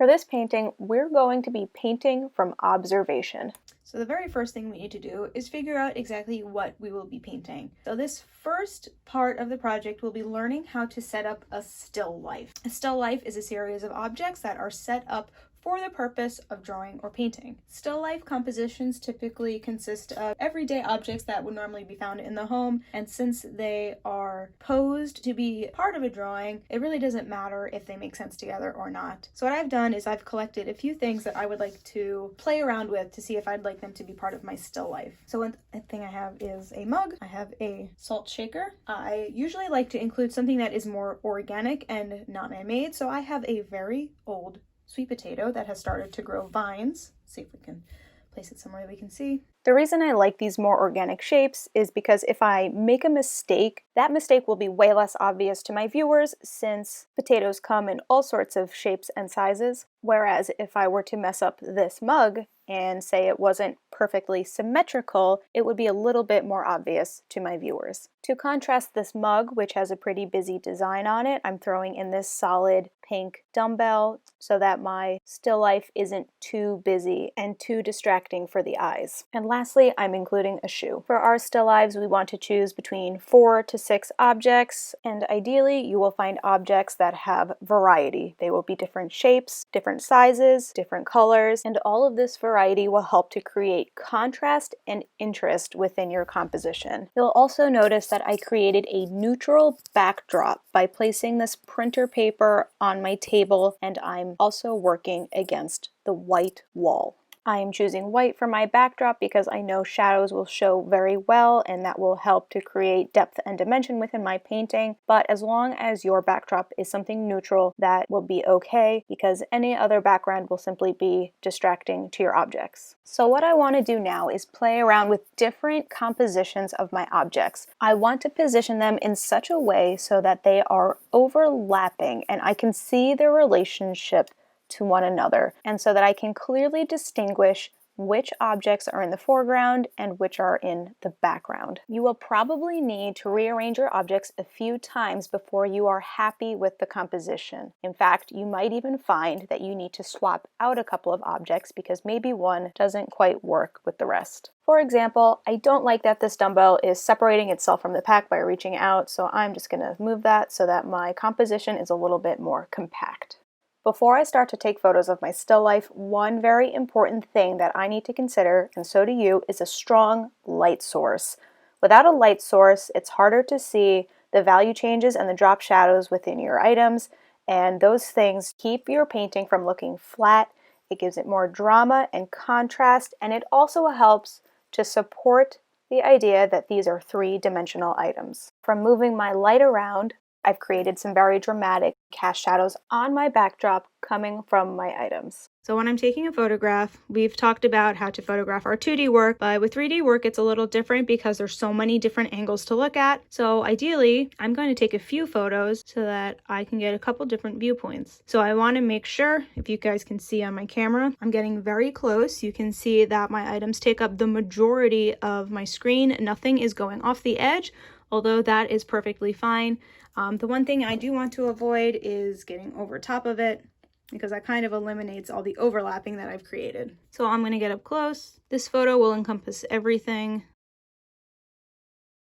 For this painting, we're going to be painting from observation. So the very first thing we need to do is figure out exactly what we will be painting. So this first part of the project will be learning how to set up a still life. A still life is a series of objects that are set up for the purpose of drawing or painting. Still life compositions typically consist of everyday objects that would normally be found in the home, and since they are posed to be part of a drawing, it really doesn't matter if they make sense together or not. So what I've done is I've collected a few things that I would like to play around with to see if I'd like them to be part of my still life. So one thing I have is a mug. I have a salt shaker. I usually like to include something that is more organic and not man-made, so I have a very old sweet potato that has started to grow vines. Let's see if we can place it somewhere we can see. The reason I like these more organic shapes is because if I make a mistake, that mistake will be way less obvious to my viewers since potatoes come in all sorts of shapes and sizes. Whereas if I were to mess up this mug and say it wasn't perfectly symmetrical, it would be a little bit more obvious to my viewers. To contrast this mug, which has a pretty busy design on it, I'm throwing in this solid pink dumbbell so that my still life isn't too busy and too distracting for the eyes. And lastly, I'm including a shoe. For our still lives, we want to choose between 4 to 6 objects, and ideally you will find objects that have variety. They will be different shapes, different sizes, different colors, and all of this variety will help to create contrast and interest within your composition. You'll also notice that I created a neutral backdrop by placing this printer paper on my table, and I'm also working against the white wall. I am choosing white for my backdrop because I know shadows will show very well and that will help to create depth and dimension within my painting, but as long as your backdrop is something neutral, that will be okay because any other background will simply be distracting to your objects. So what I want to do now is play around with different compositions of my objects. I want to position them in such a way so that they are overlapping and I can see their relationship to one another, and so that I can clearly distinguish which objects are in the foreground and which are in the background. You will probably need to rearrange your objects a few times before you are happy with the composition. In fact, you might even find that you need to swap out a couple of objects because maybe one doesn't quite work with the rest. For example, I don't like that this dumbbell is separating itself from the pack by reaching out, so I'm just going to move that so that my composition is a little bit more compact. Before I start to take photos of my still life, one very important thing that I need to consider, and so do you, is a strong light source. Without a light source, it's harder to see the value changes and the drop shadows within your items, and those things keep your painting from looking flat. It gives it more drama and contrast, and it also helps to support the idea that these are three-dimensional items. From moving my light around, I've created some very dramatic cast shadows on my backdrop coming from my items. So when I'm taking a photograph, we've talked about how to photograph our 2D work, but with 3D work, it's a little different because there's so many different angles to look at. So ideally, I'm going to take a few photos so that I can get a couple different viewpoints. So I want to make sure, if you guys can see on my camera, I'm getting very close. You can see that my items take up the majority of my screen. Nothing is going off the edge, although that is perfectly fine. The one thing I do want to avoid is getting over top of it because that kind of eliminates all the overlapping that I've created. So I'm going to get up close. This photo will encompass everything.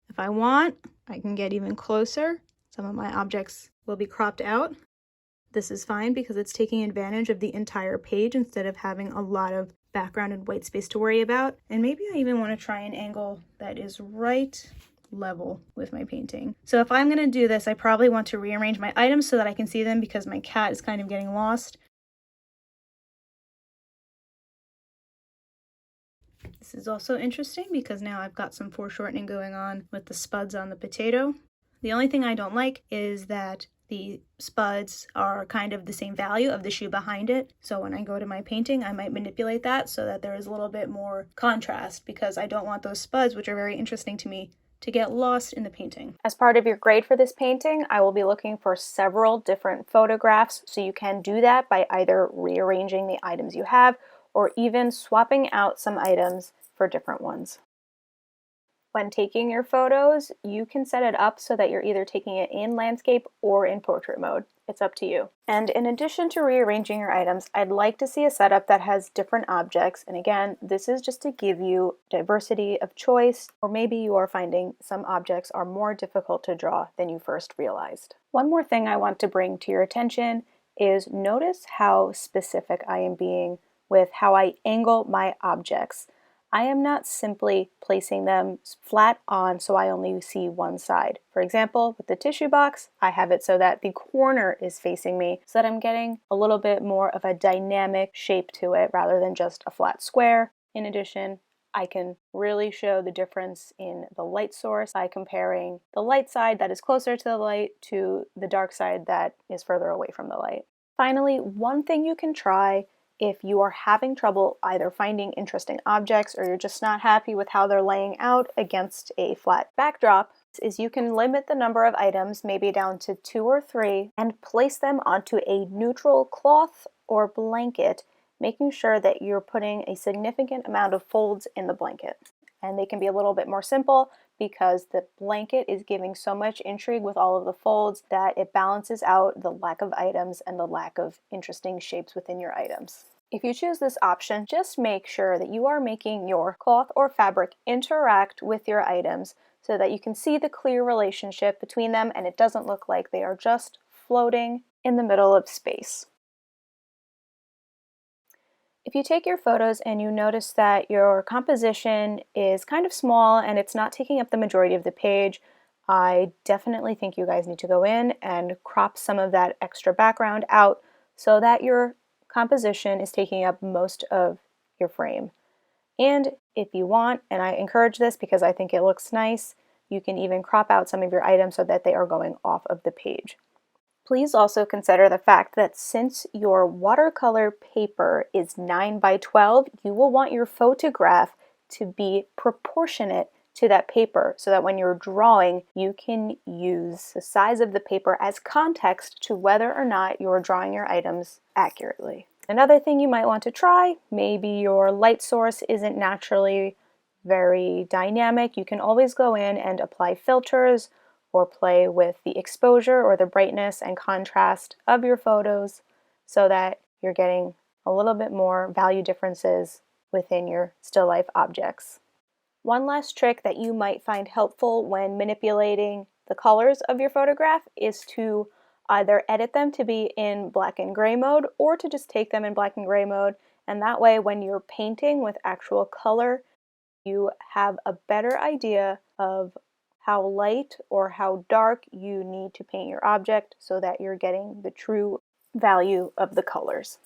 If I want, I can get even closer. Some of my objects will be cropped out. This is fine because it's taking advantage of the entire page instead of having a lot of background and white space to worry about. And maybe I even want to try an angle that is right level with my painting. So if I'm going to do this, I probably want to rearrange my items so that I can see them because my cat is kind of getting lost. This is also interesting because now I've got some foreshortening going on with the spuds on the potato. The only thing I don't like is that the spuds are kind of the same value of the shoe behind it. So when I go to my painting, I might manipulate that so that there is a little bit more contrast because I don't want those spuds, which are very interesting to me, to get lost in the painting. As part of your grade for this painting, I will be looking for several different photographs, so you can do that by either rearranging the items you have or even swapping out some items for different ones. When taking your photos, you can set it up so that you're either taking it in landscape or in portrait mode. It's up to you. And in addition to rearranging your items, I'd like to see a setup that has different objects. And again, this is just to give you diversity of choice, or maybe you are finding some objects are more difficult to draw than you first realized. One more thing I want to bring to your attention is notice how specific I am being with how I angle my objects. I am not simply placing them flat on so I only see one side. For example, with the tissue box, I have it so that the corner is facing me, so that I'm getting a little bit more of a dynamic shape to it rather than just a flat square. In addition, I can really show the difference in the light source by comparing the light side that is closer to the light to the dark side that is further away from the light. Finally, one thing you can try if you are having trouble either finding interesting objects or you're just not happy with how they're laying out against a flat backdrop is you can limit the number of items maybe down to 2 or 3 and place them onto a neutral cloth or blanket, making sure that you're putting a significant amount of folds in the blanket. And they can be a little bit more simple because the blanket is giving so much intrigue with all of the folds that it balances out the lack of items and the lack of interesting shapes within your items. If you choose this option, just make sure that you are making your cloth or fabric interact with your items so that you can see the clear relationship between them and it doesn't look like they are just floating in the middle of space. If you take your photos and you notice that your composition is kind of small and it's not taking up the majority of the page, I definitely think you guys need to go in and crop some of that extra background out so that your composition is taking up most of your frame. And if you want, and I encourage this because I think it looks nice, you can even crop out some of your items so that they are going off of the page. Please also consider the fact that since your watercolor paper is 9 by 12, you will want your photograph to be proportionate to that paper so that when you're drawing, you can use the size of the paper as context to whether or not you're drawing your items accurately. Another thing you might want to try, maybe your light source isn't naturally very dynamic. You can always go in and apply filters or play with the exposure or the brightness and contrast of your photos so that you're getting a little bit more value differences within your still life objects. One last trick that you might find helpful when manipulating the colors of your photograph is to either edit them to be in black and gray mode or to just take them in black and gray mode, and that way when you're painting with actual color, you have a better idea of how light or how dark you need to paint your object so that you're getting the true value of the colors.